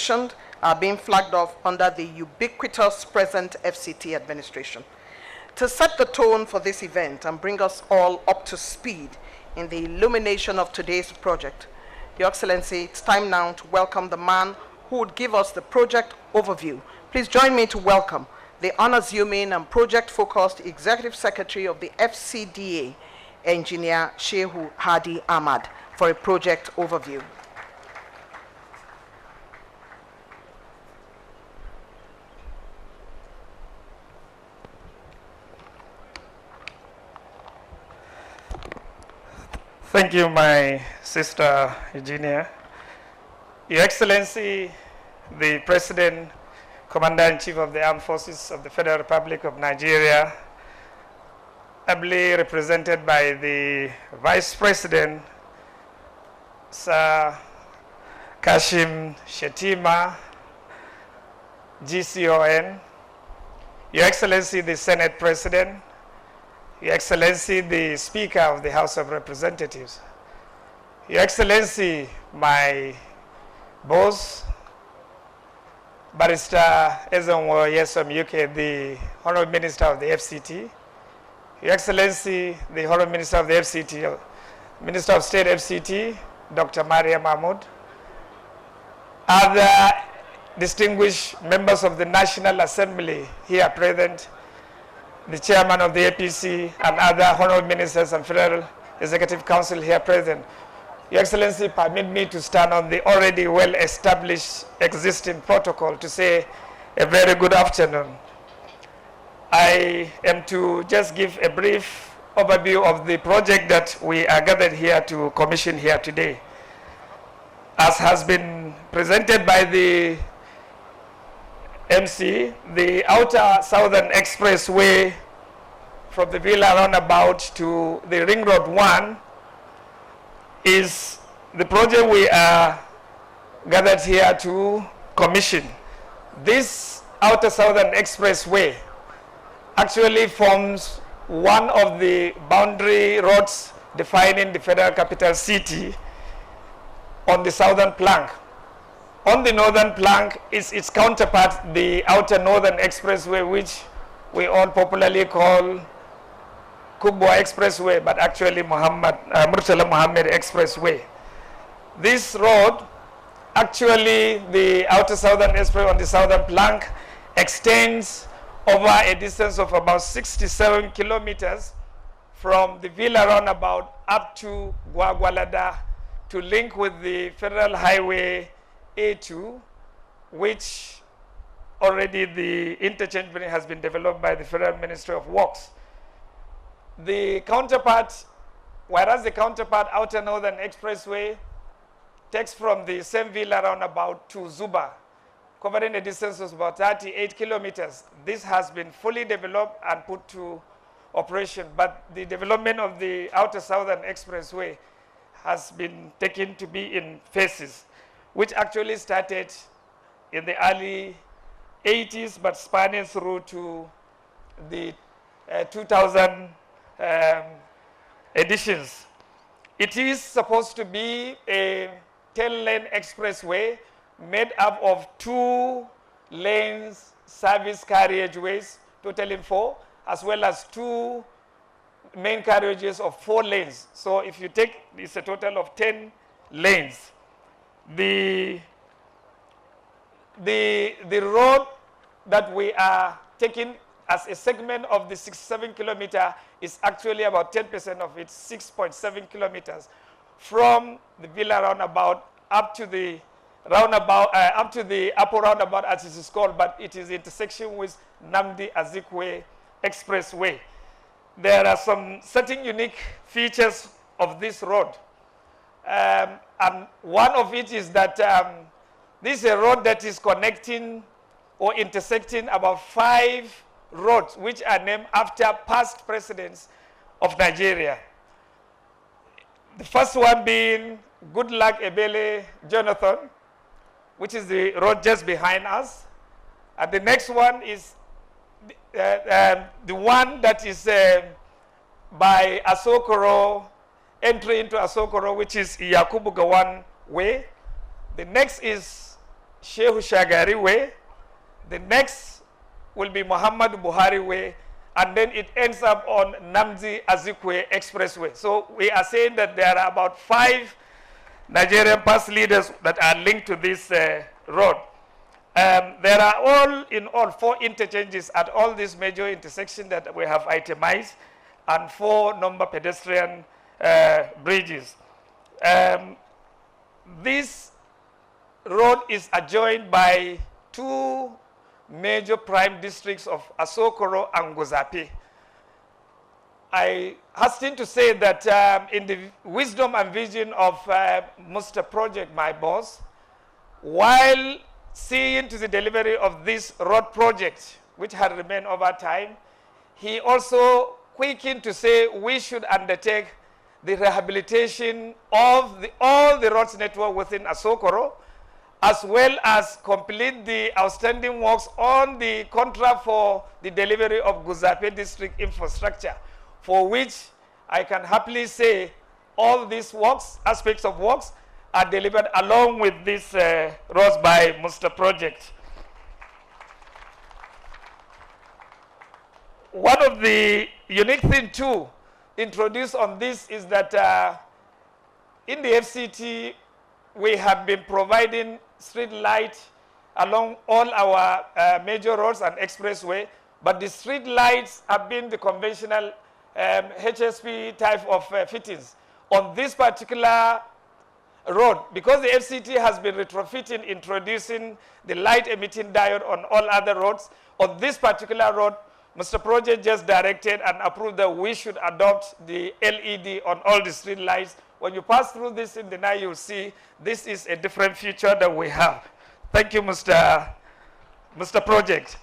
mentioned are being flagged off under the ubiquitous present FCT administration. To set the tone for this event and bring us all up to speed in the illumination of today's project, Your Excellency, it's time now to welcome the man who would give us the project overview. Please join me to welcome the unassuming and project-focused Executive Secretary of the FCDA, Engineer Shehu Hadi Ahmad, for a project overview. Thank you, my sister Eugenia. Your Excellency, the President, Commander-in-Chief of the Armed Forces of the Federal Republic of Nigeria, ably represented by the Vice President, Sir Kashim Shettima, GCON, Your Excellency, the Senate President, Your Excellency, the Speaker of the House of Representatives, Your Excellency, my boss, Barrister Ezenwo Yesom UK, the Honorable Minister of the FCT, Your Excellency, the Honorable Minister of the FCT, Minister of State FCT, Dr. Maria Mahmoud, other distinguished members of the National Assembly here present, the Chairman of the APC, and other Honorable Ministers and Federal Executive Council here present. Your Excellency, permit me to stand on the already well-established existing protocol to say a very good afternoon. I am to just give a brief overview of the project that we are gathered here to commission here today. As has been presented by the MC, the Outer Southern Expressway from the Villa Roundabout to the Ring Road 1 is the project we are gathered here to commission. This Outer Southern Expressway actually forms one of the boundary roads defining the Federal Capital City on the southern plank. On the northern plank is its counterpart, the Outer Northern Expressway, which we all popularly call Kubwa Expressway, but actually Murtala Muhammad Expressway. This road, actually the Outer Southern Expressway on the southern plank, extends over a distance of about 67 kilometers from the Villa Roundabout up to Gwagwalada to link with the Federal Highway A2, which already the interchange has been developed by the Federal Ministry of Works. The counterpart, whereas the counterpart Outer Northern Expressway takes from the same Villa Roundabout to Zuba, covering a distance of about 38 kilometers. This has been fully developed and put to operation, but the development of the Outer Southern Expressway has been taken to be in phases, which actually started in the early 80s, but spanning through to the 2000 editions. It is supposed to be a 10-lane expressway made up of 2 lanes service carriageways, totaling 4, as well as 2 main carriages of 4 lanes. So if you take, it's a total of 10 lanes. The road that we are taking as a segment of the 67 kilometer is actually about 10% of its 6.7 kilometers from the Villa Roundabout up to the roundabout, up to the Upper Roundabout as it is called, but it is intersection with Nnamdi Expressway. There are some certain unique features of this road. And one of it is that this is a road that is connecting or intersecting about 5 roads which are named after past presidents of Nigeria. The first one being Goodluck Ebele Jonathan, which is the road just behind us. And the next one is the one that is by Asokoro, entry into Asokoro, which is Yakubu Gawan Way. The next is Shehu Shagari Way. The next will be Muhammad Buhari Way, and then it ends up on Nnamdi Azikiwe Expressway. So we are saying that there are about 5 Nigerian past leaders that are linked to this road. There are all in all 4 interchanges at all these major intersections that we have itemized, and 4 number pedestrian bridges. This road is adjoined by 2 major prime districts of Asokoro and Gozape. I hasten to say that in the wisdom and vision of Mr. Project, my boss, while seeing to the delivery of this road project, which had remained over time, he also quickened to say we should undertake the rehabilitation of all the roads network within Asokoro, as well as complete the outstanding works on the contract for the delivery of Gozape district infrastructure, for which I can happily say all these works, aspects of works, are delivered along with this roads by Mr. Project. One of the unique things too introduced on this is that in the FCT we have been providing street light along all our major roads and expressway, but the street lights have been the conventional HSP type of fittings. On this particular road, because the FCT has been retrofitting, introducing the light emitting diode on all other roads, on this particular road, Mr. Project just directed and approved that we should adopt the LED on all the street lights. When you pass through this in the night, you'll see this is a different feature that we have. Thank you, Mr. Project.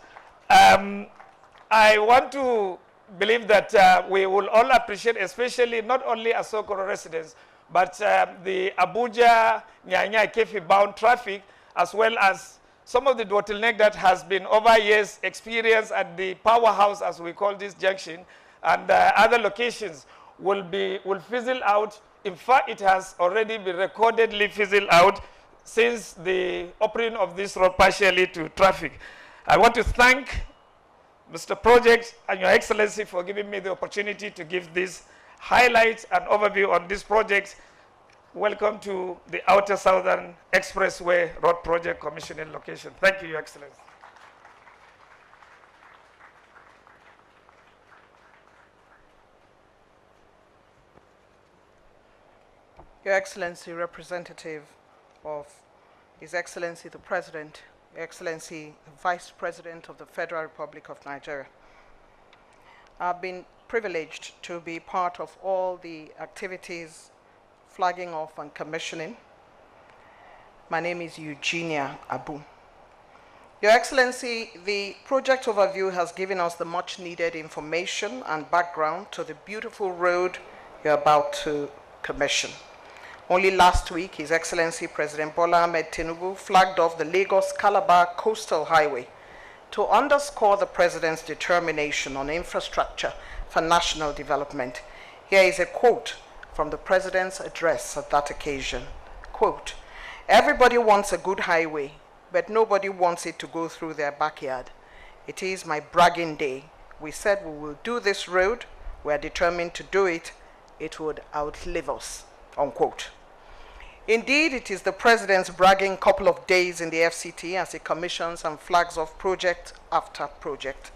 I want to believe that we will all appreciate, especially not only Asokoro residents, but the Abuja, Nyanya, Kefi bound traffic, as well as some of the bottleneck that has been over years experienced at the powerhouse, as we call this junction, and other locations will fizzle out. In fact, it has already been recordedly fizzled out since the opening of this road partially to traffic. I want to thank Mr. Project and Your Excellency for giving me the opportunity to give this highlights and overview on this project. Welcome to the Outer Southern Expressway Road Project commissioning location. Thank you, Your Excellency. Your Excellency, representative of His Excellency the President, Your Excellency the Vice President of the Federal Republic of Nigeria. I've been privileged to be part of all the activities flagging off and commissioning. My name is Eugenia Abu. Your Excellency, the project overview has given us the much needed information and background to the beautiful road you're about to commission. Only last week, His Excellency President Bola Ahmed Tinubu flagged off the Lagos-Calabar Coastal Highway to underscore the President's determination on infrastructure for national development. Here is a quote from the President's address at that occasion. Quote, "Everybody wants a good highway, but nobody wants it to go through their backyard. It is my bragging day. We said we will do this road. We are determined to do it. It would outlive us." Unquote. Indeed, it is the President's bragging couple of days in the FCT as he commissions and flags off project after project.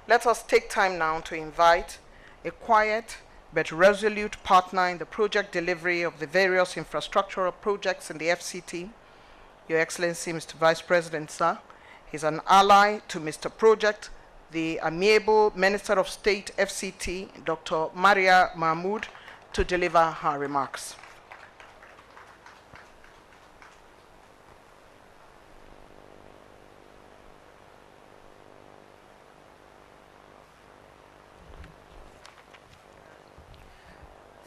Let us take time now to invite a quiet but resolute partner in the project delivery of the various infrastructural projects in the FCT. Your Excellency, Mr. Vice President, sir, he's an ally to Mr. Project, the amiable Minister of State, FCT, Dr. Maria Mahmood, to deliver her remarks.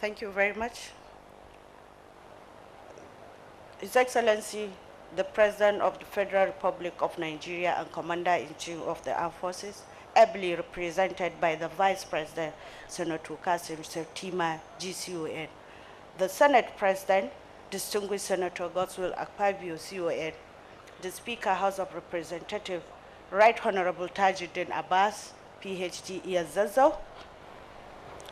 Thank you very much. His Excellency, the President of the Federal Republic of Nigeria and Commander-in-Chief of the Armed Forces, ably represented by the Vice President, Senator Kashim, Shettima, GCON, the Senate President, distinguished Senator Godswill Akpabio, CON, the Speaker, House of Representatives, Right Honorable Tajuddin Abbas, PhD, Iyazazo,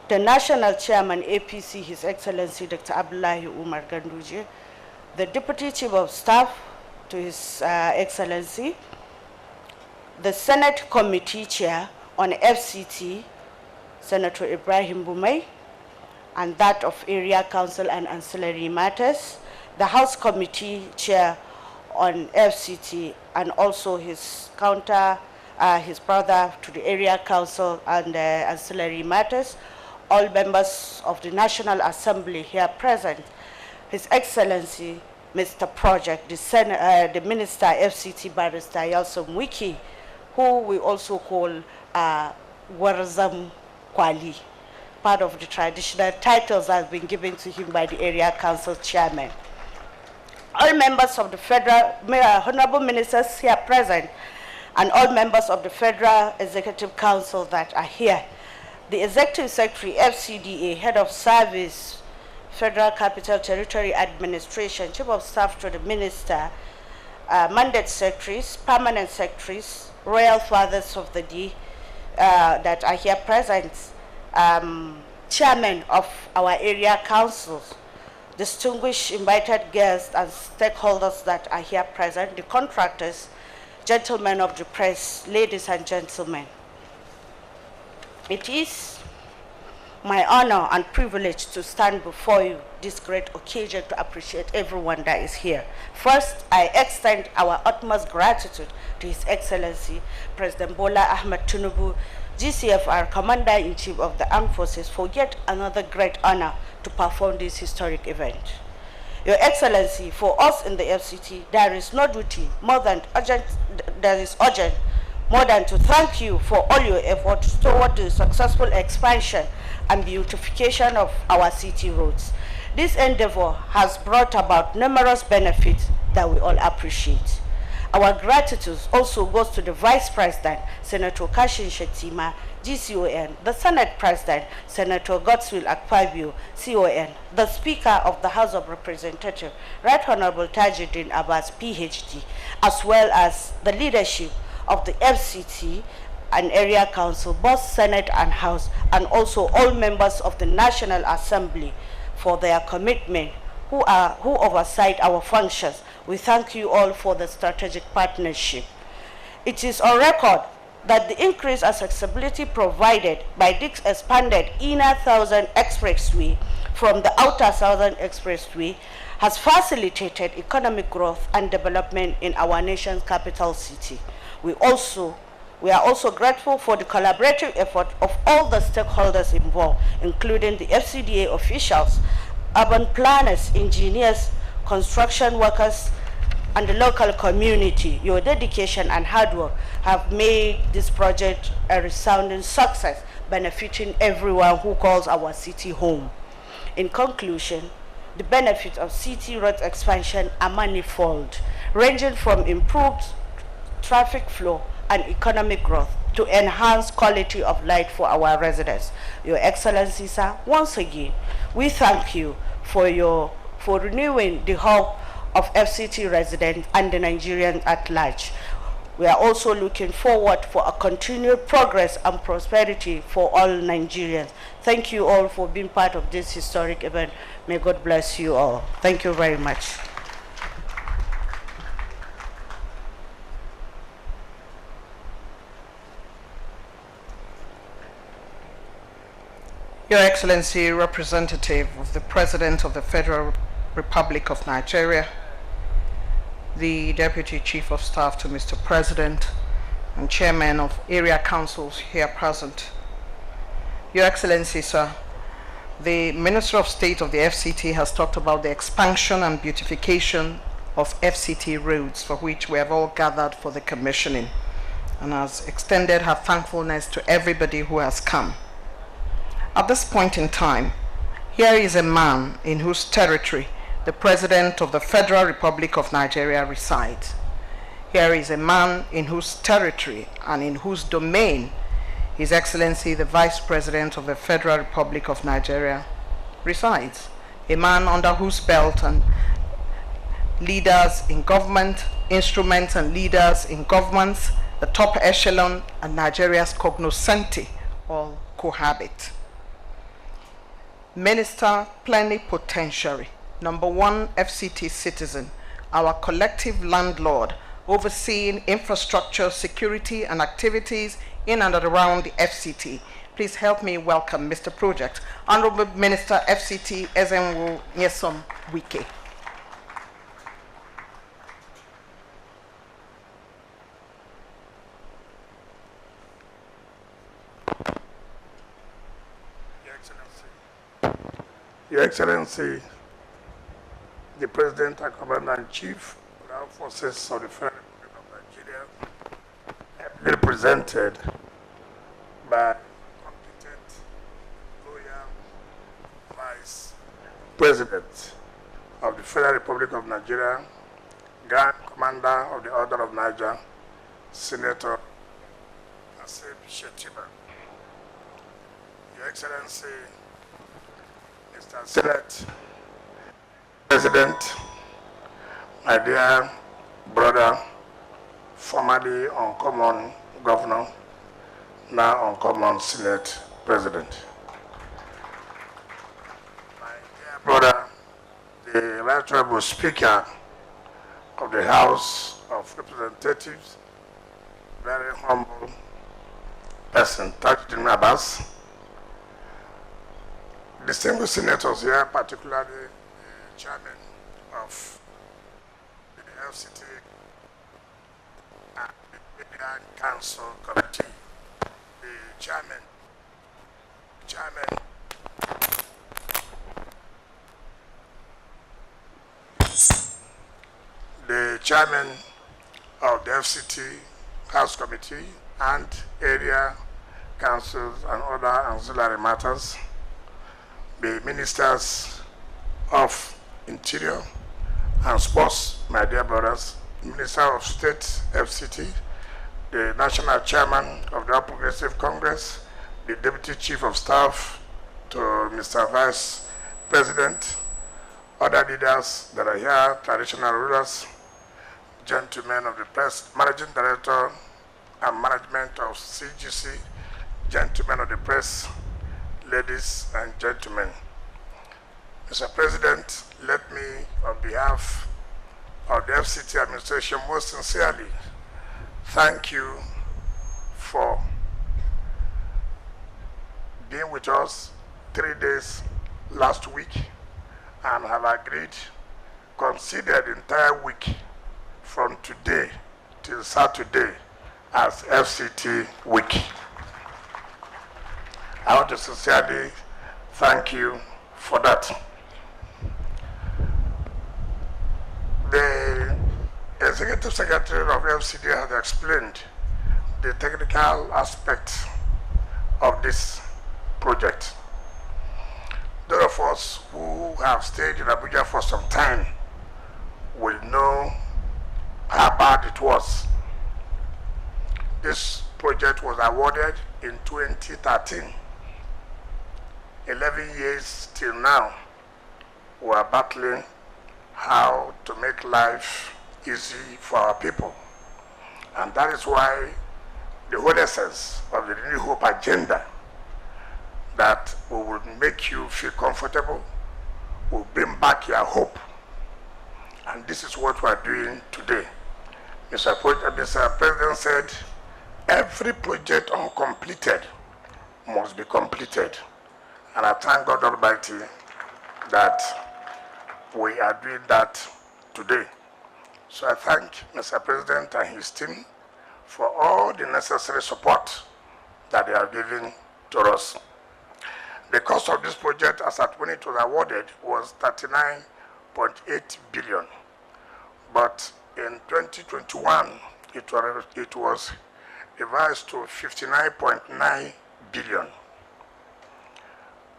the National Chairman, APC, His Excellency Dr. Abdullahi Umar Ganduje, the Deputy Chief of Staff to His Excellency, the Senate Committee Chair on FCT, Senator Ibrahim Bumei, and that of Area Council and Ancillary Matters, the House Committee Chair on FCT, and also his his brother to the Area Council and Ancillary Matters, all members of the National Assembly here present, His Excellency Mr. Project, the Minister FCT Barrister Yalsom Wike, who we also call Warzam Kwali. Part of the traditional titles has been given to him by the Area Council Chairman. All members of the Federal, Honorable Ministers here present, and all members of the Federal Executive Council that are here. The Executive Secretary, FCDA, Head of Service, Federal Capital Territory Administration, Chief of Staff to the Minister, Mandate Secretaries, Permanent Secretaries, Royal Fathers of the Day that are here present, Chairman of our area councils, distinguished invited guests and stakeholders that are here present, the contractors, gentlemen of the press, ladies and gentlemen. It is my honor and privilege to stand before you this great occasion to appreciate everyone that is here. First, I extend our utmost gratitude to His Excellency President Bola Ahmed Tinubu, GCFR, Commander-in-Chief of the Armed Forces, for yet another great honor to perform this historic event. Your Excellency, for us in the FCT, there is no duty more than urgent, more than to thank you for all your efforts toward the successful expansion and beautification of our city roads. This endeavor has brought about numerous benefits that we all appreciate. Our gratitude also goes to the Vice President, Senator Kashim Shettima, GCON, the Senate President, Senator Godswill Akpabio, CON, the Speaker of the House of Representatives, Right Honorable Tajuddin Abbas, PhD, as well as the leadership of the FCT and Area Council, both Senate and House, and also all members of the National Assembly for their commitment who oversight our functions. We thank you all for the strategic partnership. It is on record that the increased accessibility provided by this expanded inner Southern Expressway from the outer Southern Expressway has facilitated economic growth and development in our nation's capital city. We are also grateful for the collaborative effort of all the stakeholders involved, including the FCDA officials, urban planners, engineers, construction workers, and the local community. Your dedication and hard work have made this project a resounding success, benefiting everyone who calls our city home. In conclusion, the benefits of city road expansion are manifold, ranging from improved traffic flow and economic growth to enhance quality of life for our residents. Your Excellency, sir, once again, we thank you for renewing the hope of FCT residents and the Nigerians at large. We are also looking forward for a continued progress and prosperity for all Nigerians. Thank you all for being part of this historic event. May God bless you all. Thank you very much. Your Excellency, representative of the President of the Federal Republic of Nigeria, the Deputy Chief of Staff to Mr. President, and Chairman of Area Councils here present. Your Excellency, sir, the Minister of State of the FCT has talked about the expansion and beautification of FCT roads, for which we have all gathered for the commissioning, and has extended her thankfulness to everybody who has come. At this point in time, here is a man in whose territory the President of the Federal Republic of Nigeria resides. Here is a man in whose territory and in whose domain His Excellency the Vice President of the Federal Republic of Nigeria resides. A man under whose belt and leaders in government, instruments and leaders in governments, the top echelon, and Nigeria's cognoscenti all cohabit. Minister Plenipotentiary, number one FCT citizen, our collective landlord, overseeing infrastructure, security, and activities in and around the FCT. Please help me welcome Mr. Project, Honorable Minister FCT Ezenwo Nyesom Wike. Your Excellency, the President and Commander-in-Chief of the Armed Forces of the Federal Republic of Nigeria, represented by competent, loyal Vice President of the Federal Republic of Nigeria, Grand Commander of the Order of Niger, Senator Shettima. Your Excellency, Mr. Senate President, my dear brother, formerly uncommon governor, now uncommon Senate President. My dear brother, the Right Honorable Speaker of the House of Representatives, very humble person, Tajuddin Abbas, distinguished senators here, particularly the chairman of the FCT and the Media Council Committee, the chairman of the FCT House Committee and area councils and other ancillary matters, the ministers of Interior and Sports, my dear brothers, Minister of State, FCT, the National Chairman of the All Progressive Congress, the Deputy Chief of Staff to Mr. Vice President, other leaders that are here, traditional rulers, gentlemen of the press, Managing Director and Management of CGC, gentlemen of the press, ladies and gentlemen. Mr. President, let me, on behalf of the FCT administration, most sincerely thank you for being with us 3 days last week and have agreed, consider the entire week from today till Saturday as FCT week. I want to sincerely thank you for that. The Executive Secretary of FCT has explained the technical aspects of this project. Those of us who have stayed in Abuja for some time will know how bad it was. This project was awarded in 2013. 11 years till now, we are battling how to make life easy for our people. And that is why the whole essence of the New Hope agenda, that we will make you feel comfortable, will bring back your hope. And this is what we are doing today. Mr. President said, every project uncompleted must be completed. And I thank God Almighty that we are doing that today. So I thank Mr. President and his team for all the necessary support that they are giving to us. The cost of this project, as at when it was awarded, was 39.8 billion. But in 2021, it was revised to 59.9 billion.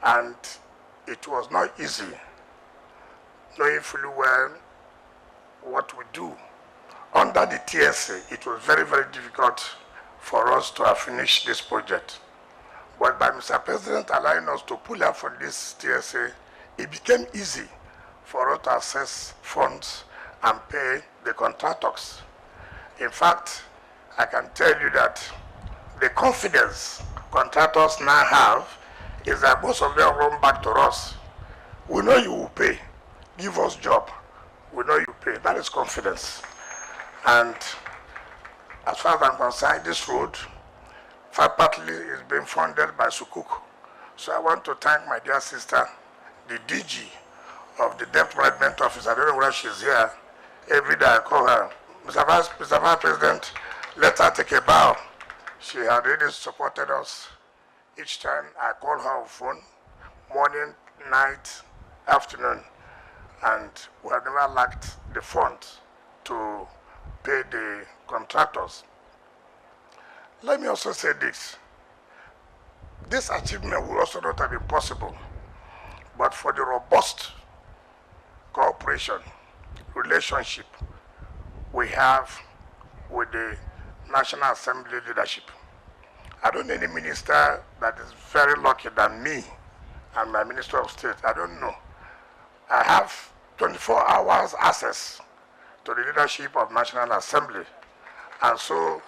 And it was not easy, knowing fully well what we do. Under the TSA, it was very, very difficult for us to have finished this project. But by Mr. President allowing us to pull out from this TSA, it became easy for us to access funds and pay the contractors. In fact, I can tell you that the confidence contractors now have is that most of them run back to us. We know you will pay. Give us job. We know you pay. That is confidence. And as far as I'm concerned, this road partly is being funded by Sukuk. So I want to thank my dear sister, the DG of the Debt Management Office. I don't know whether she's here. Every day I call her, Mr. Vice President, let her take a bow. She had really supported us. Each time I call her on phone, morning, night, afternoon, and we have never lacked the funds to pay the contractors. Let me also say this. This achievement would also not have been possible but for the robust cooperation, relationship we have with the National Assembly leadership. I don't know any minister that is very lucky than me and my Minister of State. I don't know. I have 24 hours access to the leadership of National Assembly. And so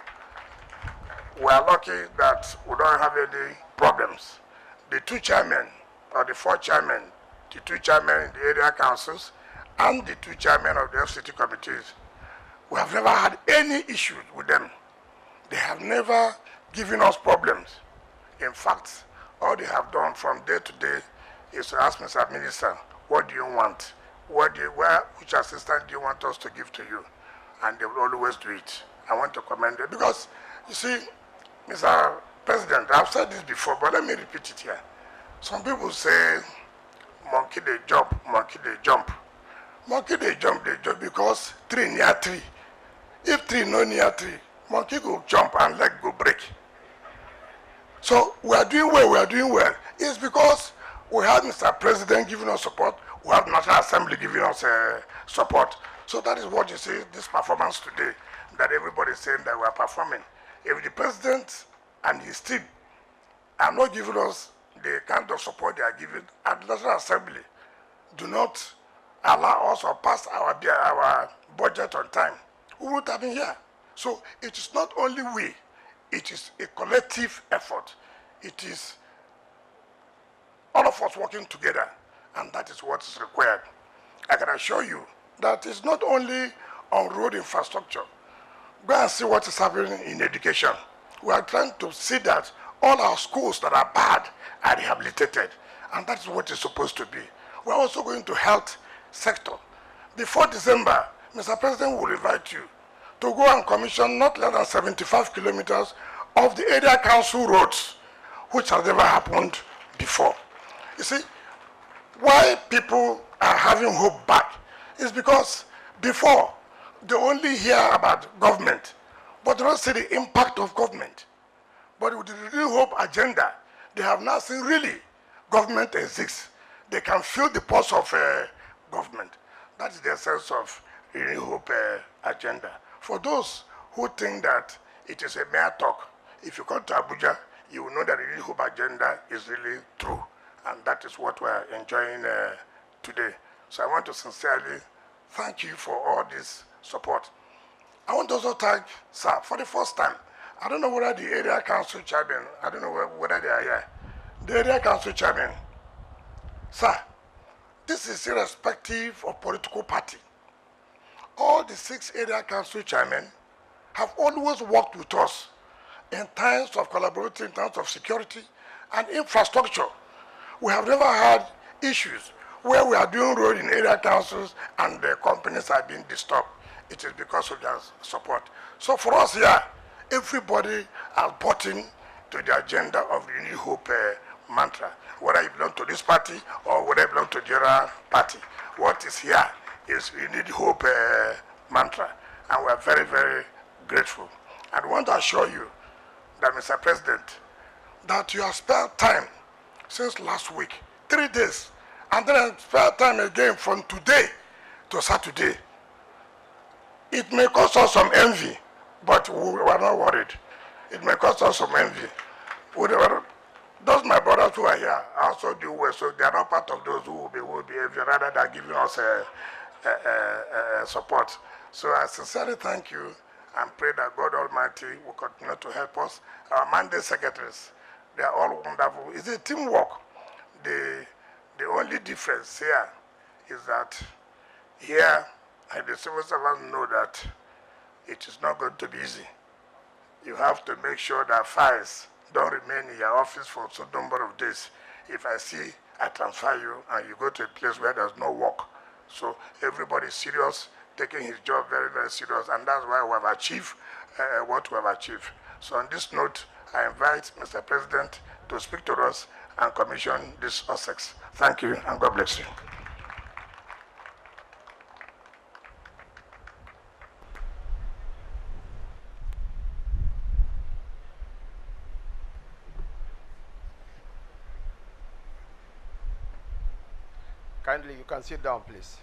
we are lucky that we don't have any problems. The two chairmen, or the four chairmen, the two chairmen in the area councils, and the two chairmen of the FCT committees, we have never had any issues with them. They have never given us problems. In fact, all they have done from day to day is to ask Mr. Minister, what do you want? Which assistance do you want us to give to you? And they will always do it. I want to commend them because, you see, Mr. President, I've said this before, but let me repeat it here. Some people say, monkey they jump, monkey they jump. Monkey they jump because tree near tree. If tree no near tree, monkey go jump and leg go break. So we are doing well, It's because we have Mr. President giving us support, we have National Assembly giving us support. So that is what you see, this performance today, that everybody is saying that we are performing. If the President and his team are not giving us the kind of support they are giving, and the National Assembly do not allow us or pass our budget on time, we would have been here. So it is not only we, it is a collective effort. It is all of us working together, and that is what is required. I can assure you that it's not only on road infrastructure. Go and see what is happening in education. We are trying to see that all our schools that are bad are rehabilitated, and that's what it's supposed to be. We're also going to health sector. Before December, Mr. President will invite you to go and commission not less than 75 kilometers of the area council roads, which has never happened before. You see, why people are having hope back is because before, they only hear about government, but they don't see the impact of government. But with the Renew Hope agenda, they have now seen really government exists. They can feel the pulse of government. That is the essence of Renew Hope agenda. For those who think that it is a mere talk, if you come to Abuja, you will know that the Renew Hope agenda is really true. And that is what we are enjoying today. So I want to sincerely thank you for all this support. I want to also thank, sir, for the first time. I don't know whether the area council chairman, I don't know whether they are here. The area council chairman, sir, this is irrespective of political party. All the 6 area council chairmen have always worked with us in times of collaborating, in terms of security and infrastructure. We have never had issues where we are doing road in area councils and the companies are being disturbed. It is because of their support. So for us here, everybody has bought in to the agenda of the New Hope mantra, whether you belong to this party or whether you belong to the other party. What is here is we need hope mantra, and we are very, very grateful. And I want to assure you that, Mr. President, that you have spent time since last week, 3 days, and then I spare time again from today to Saturday. It may cause us some envy, but we are not worried. It may cause us some envy. Those my brothers who are here also do well, so they are not part of those who will be envy, rather than giving us support. So I sincerely thank you and pray that God Almighty will continue to help us. Our mandate secretaries, they are all wonderful. It's a teamwork. The only difference here is that here, the civil servants know that it is not going to be easy. You have to make sure that files don't remain in your office for some number of days. If I see, I transfer you, and you go to a place where there's no work. So everybody's serious, taking his job very, very serious, and that's why we have achieved what we have achieved. So on this note, I invite Mr. President to speak to us and commission this success. Thank you, and God bless you. Kindly, you can sit down, please.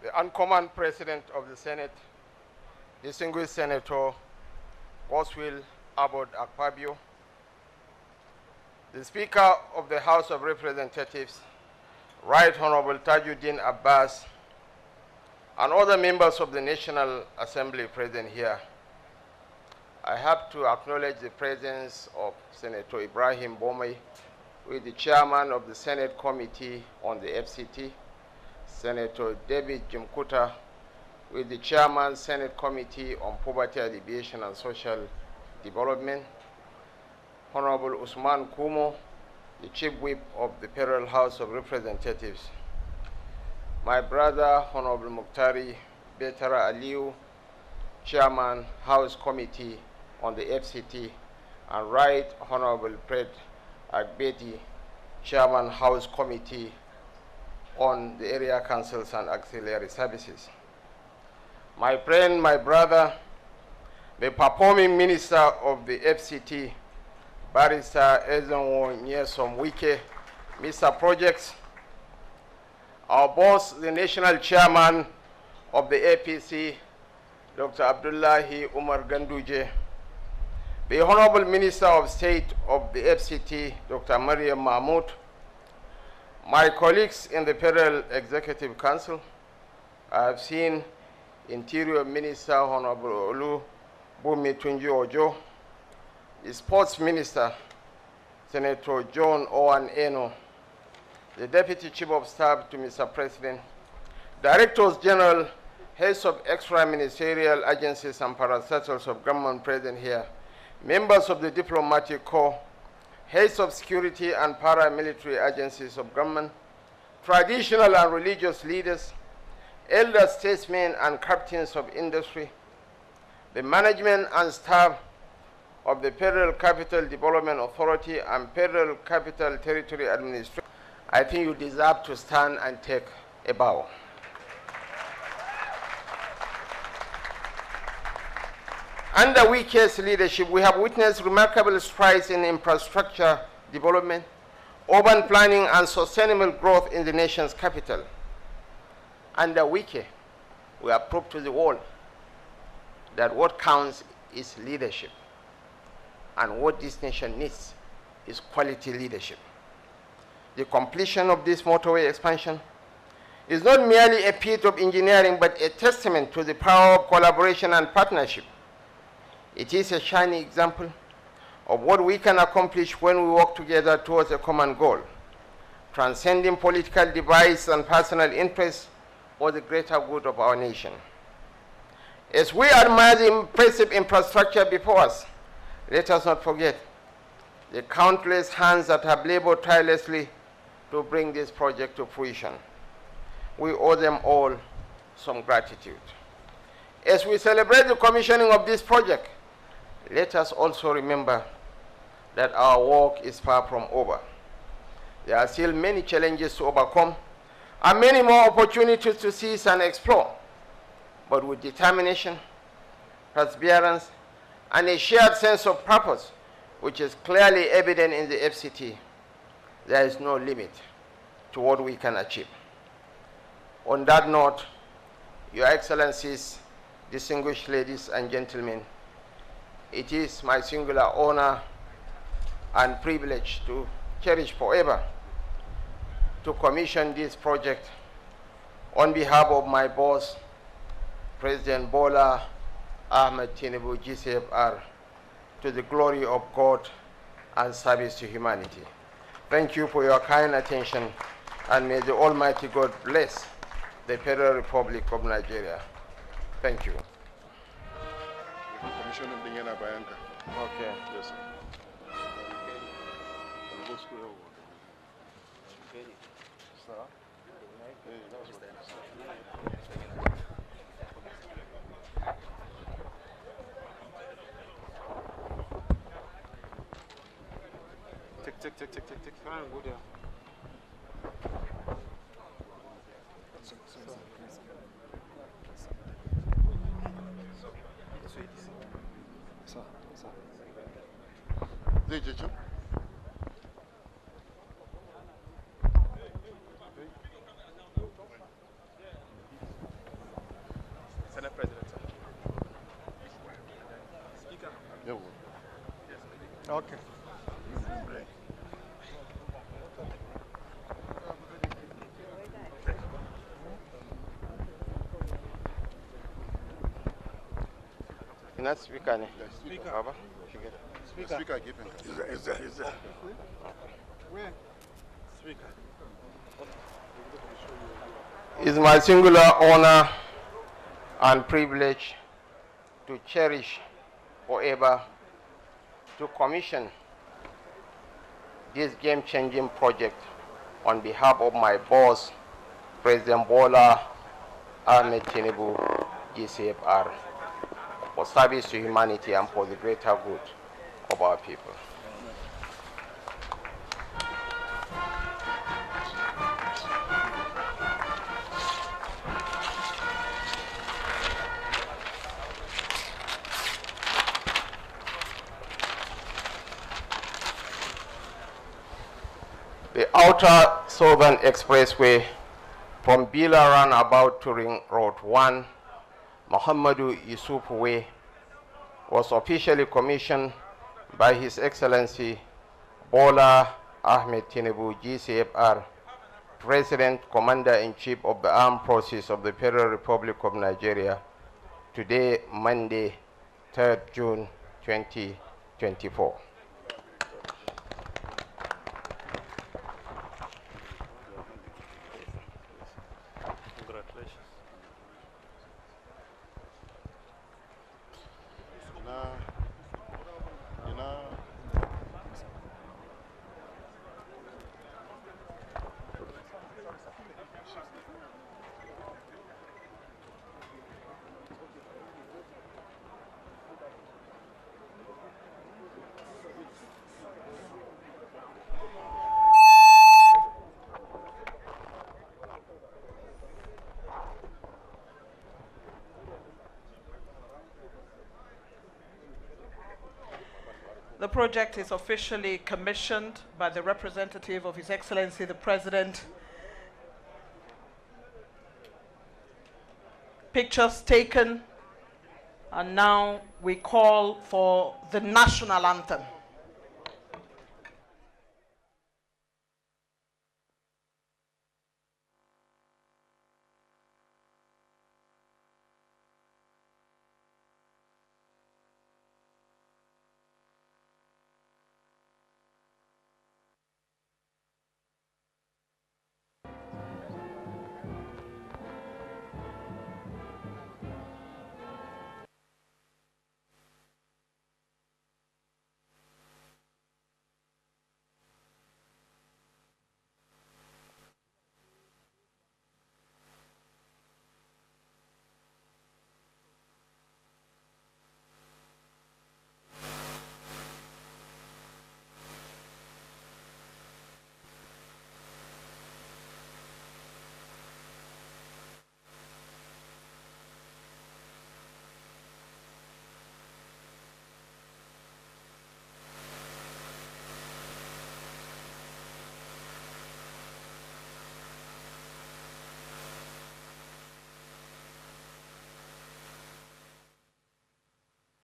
The uncommon President of the Senate, distinguished Senator Boswell Abbott Akpabio, the Speaker of the House of Representatives, Right Honorable Tajuddin Abbas, and other members of the National Assembly present here. I have to acknowledge the presence of Senator Ibrahim Bomey, who is the chairman of the Senate Committee on the FCT, Senator David Jimkuta, who is the chairman Senate Committee on Poverty Alleviation and Social Development, Honorable Usman Kumo, the Chief Whip of the Federal House of Representatives, my brother, Honorable Muktari Betara Aliu, Chairman, House Committee on the FCT, and Right Honorable Fred Agbeti, Chairman, House Committee on the Area Councils and Auxiliary Services. My friend, my brother, the performing minister of the FCT, Barrister Ezenwo Nyesom Wike, Mr. Projects, our boss, the national chairman of the APC, Dr. Abdullahi Umar Ganduje, the Honorable Minister of State of the FCT, Dr. Mariam Mahmoud, my colleagues in the Federal Executive Council. I have seen Interior Minister Honorable Olu Bumi Tunji Ojo, the Sports Minister, Senator John Owen Eno, the Deputy Chief of Staff to Mr. President, Directors General, heads of extra-ministerial agencies and parastatals of government present here, members of the Diplomatic Corps, heads of security and paramilitary agencies of government, traditional and religious leaders, elder statesmen and captains of industry, the management and staff of the Federal Capital Development Authority and Federal Capital Territory Administration. I think you deserve to stand and take a bow. Under Wike's leadership, we have witnessed remarkable strides in infrastructure development, urban planning, and sustainable growth in the nation's capital. Under Wike, we have proved to the world that what counts is leadership, and what this nation needs is quality leadership. The completion of this motorway expansion is not merely a feat of engineering, but a testament to the power of collaboration and partnership. It is a shining example of what we can accomplish when we work together towards a common goal, transcending political divides and personal interests for the greater good of our nation. As we admire the impressive infrastructure before us, let us not forget the countless hands that have labored tirelessly to bring this project to fruition. We owe them all some gratitude. As we celebrate the commissioning of this project, let us also remember that our work is far from over. There are still many challenges to overcome and many more opportunities to seize and explore. But with determination, perseverance, and a shared sense of purpose, which is clearly evident in the FCT, there is no limit to what we can achieve. On that note, Your Excellencies, distinguished ladies and gentlemen, it is my singular honor and privilege to cherish forever to commission this project on behalf of my boss, President Bola Ahmed Tinubu GCFR, to the glory of God and service to humanity. Thank you for your kind attention, and may the Almighty God bless the Federal Republic of Nigeria. Thank you. Okay. Yes, sir. Tick. Try and go there. Sir. Senate President, sir. Speaker. Okay. Ina speaker ne? Speaker. Baba? Speaker, give him. Is there? Where? Speaker. It's my singular honor and privilege to cherish forever to commission this game-changing project on behalf of my boss, President Bola Ahmed Tinubu, GCFR, for service to humanity and for the greater good of our people. The outer southern expressway from Bila Roundabout to Ring Road 1, Muhammadu Yusuf Way, was officially commissioned by His Excellency Bola Ahmed Tinubu, GCFR, President, Commander-in-Chief of the Armed Forces of the Federal Republic of Nigeria, today, Monday, 3rd June 2024. The project is officially commissioned by the representative of His Excellency the President. Pictures taken, and now we call for the national anthem.